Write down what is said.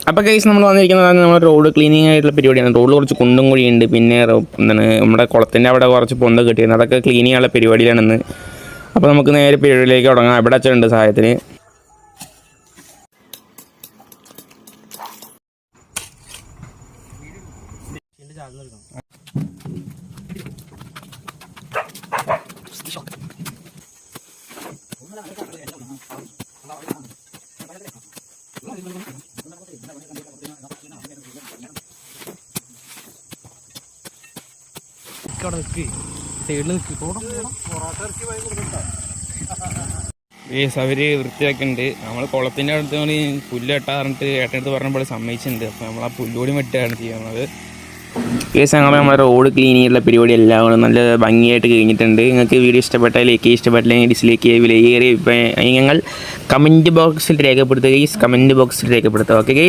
അപ്പോൾ ഗൈസ് നമ്മൾ വന്നിരിക്കുന്നതാണ് നമ്മുടെ റോഡ് ക്ലീനിങ് ആയിട്ടുള്ള പരിപാടിയാണ്. റോഡിൽ കുറച്ച് കുണ്ടും കുഴിയുണ്ട്, പിന്നെ എന്താണ് നമ്മുടെ കുളത്തിൻ്റെ അവിടെ കുറച്ച് പൊന്ത കിട്ടിയിരുന്നു, അതൊക്കെ ക്ലീൻ ചെയ്യാനുള്ള പരിപാടിയിലാണെന്ന്. അപ്പോൾ നമുക്ക് നേരെ പരിപാടിയിലേക്ക് തുടങ്ങാം. ഇവിടെ അച്ഛനുണ്ട് സഹായത്തിന്. അവർ വൃത്തിയാക്കുന്നുണ്ട്. നമ്മൾ കുളത്തിൻ്റെ അടുത്ത് പുല്ല് വെട്ടാറിട്ട് ഏട്ടനടുത്ത് പറഞ്ഞപ്പോൾ സമ്മതിച്ചിട്ടുണ്ട്. അപ്പോൾ നമ്മൾ ആ പുല്ലുകൂടി വെട്ടുകയാണ് ചെയ്യുന്നത്. കേസ് നമ്മുടെ റോഡ് ക്ലീൻ ചെയ്യാനുള്ള പരിപാടി എല്ലാം നല്ല ഭംഗിയായിട്ട് കഴിഞ്ഞിട്ടുണ്ട്. നിങ്ങൾക്ക് വീഡിയോ ഇഷ്ടപ്പെട്ടാൽ ലൈക്ക്, ഇഷ്ടപ്പെട്ടില്ലെങ്കിൽ ഡിസ്ലൈക്ക് ചെയ്യുക. വിലയേറിയ ഞങ്ങൾ കമൻറ്റ് ബോക്സിൽ രേഖപ്പെടുത്തുക. Okay guys.